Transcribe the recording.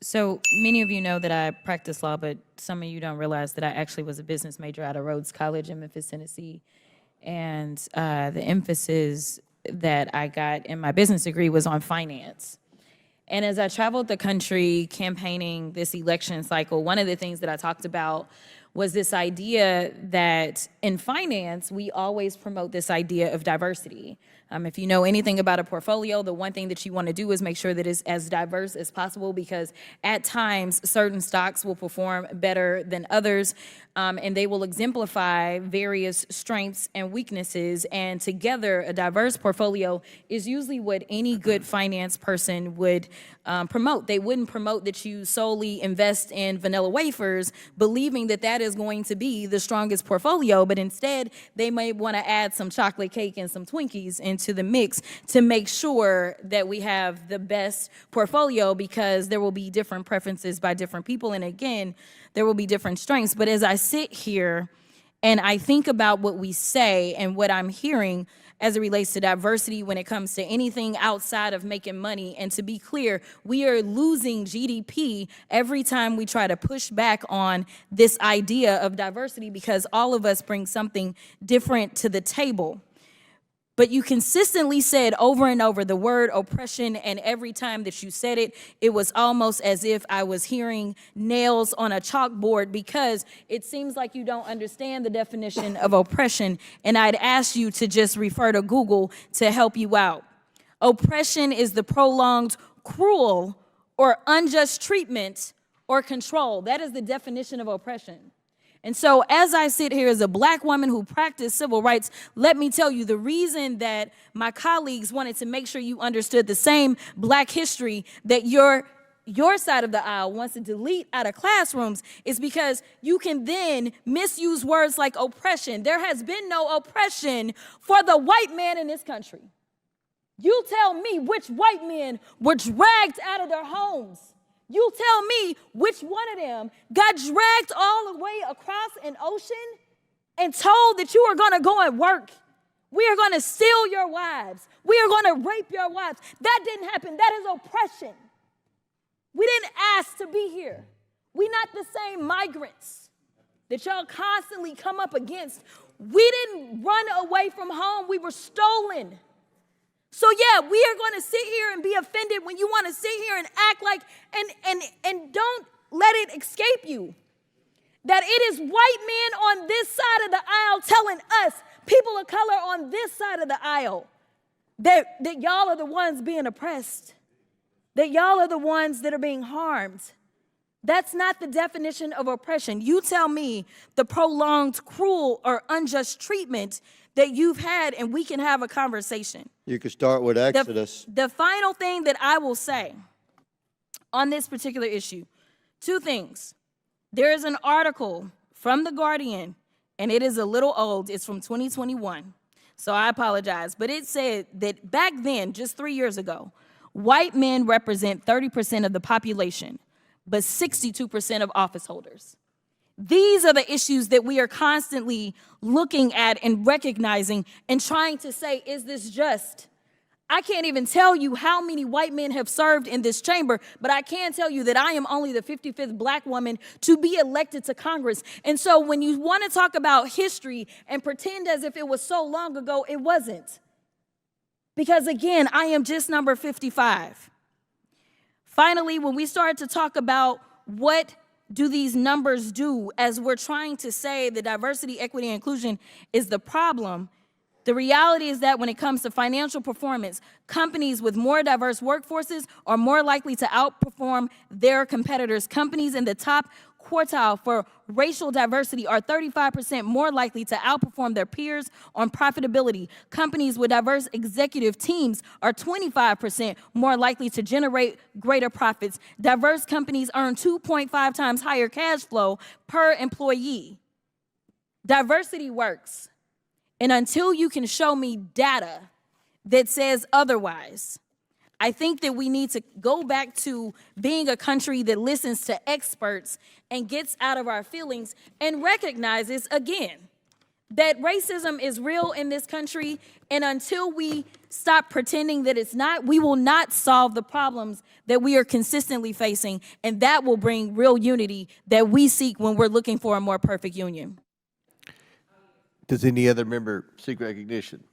So many of you know that I practice law, but some of you don't realize that I actually was a business major out of Rhodes College in Memphis, Tennessee. And the emphasis that I got in my business degree was on finance. And as I traveled the country campaigning this election cycle, one of the things that I talked about was this idea that in finance, we always promote this idea of diversity. If you know anything about a portfolio, the one thing that you want to do is make sure that it's as diverse as possible, because at times certain stocks will perform better than others, and they will exemplify various strengths and weaknesses. And together, a diverse portfolio is usually what any good finance person would promote. They wouldn't promote that you solely invest in vanilla wafers, believing that that is going to be the strongest portfolio, but instead they may want to add some chocolate cake and some Twinkies into the mix to make sure that we have the best portfolio, because there will be different preferences by different people, and again, there will be different strengths. But as I sit here and I think about what we say and what I'm hearing as it relates to diversity when it comes to anything outside of making money, and to be clear, we are losing GDP every time we try to push back on this idea of diversity, because all of us bring something different to the table. But you consistently said over and over the word oppression, and every time that you said it, it was almost as if I was hearing nails on a chalkboard, because it seems like you don't understand the definition of oppression, and I'd ask you to just refer to Google to help you out. Oppression is the prolonged, cruel, or unjust treatment or control. That is the definition of oppression. And so as I sit here as a Black woman who practiced civil rights, let me tell you, the reason that my colleagues wanted to make sure you understood the same Black history that your side of the aisle wants to delete out of classrooms is because you can then misuse words like oppression. There has been no oppression for the white man in this country. You tell me which white men were dragged out of their homes. You tell me which one of them got dragged all the way across an ocean and told that you are going to go and work. We are going to steal your wives. We are going to rape your wives. That didn't happen. That is oppression. We didn't ask to be here. We're not the same migrants that y'all constantly come up against. We didn't run away from home. We were stolen. So yeah, we are going to sit here and be offended when you want to sit here and act like, and don't let it escape you that it is white men on this side of the aisle telling us, people of color on this side of the aisle, that y'all are the ones being oppressed, that y'all are the ones that are being harmed. That's not the definition of oppression. You tell me the prolonged, cruel, or unjust treatment that you've had, and we can have a conversation. You could start with Exodus. The final thing that I will say on this particular issue, two things. There is an article from The Guardian, and it is a little old. It's from 2021, so I apologize. But it said that back then, just 3 years ago, white men represent 30% of the population, but 62% of office holders. These are the issues that we are constantly looking at and recognizing and trying to say, is this just? I can't even tell you how many white men have served in this chamber, but I can tell you that I am only the 55th Black woman to be elected to Congress. And so when you want to talk about history and pretend as if it was so long ago, it wasn't. Because again, I am just number 55. Finally, when we start to talk about what do these numbers do, as we're trying to say the diversity, equity, and inclusion is the problem, the reality is that when it comes to financial performance, companies with more diverse workforces are more likely to outperform their competitors. Companies in the top quartile for racial diversity are 35% more likely to outperform their peers on profitability. Companies with diverse executive teams are 25% more likely to generate greater profits. Diverse companies earn 2.5 times higher cash flow per employee. Diversity works. And until you can show me data that says otherwise, I think that we need to go back to being a country that listens to experts and gets out of our feelings and recognizes, again, that racism is real in this country, and until we stop pretending that it's not, we will not solve the problems that we are consistently facing, and that will bring real unity that we seek when we're looking for a more perfect union. Does any other member seek recognition?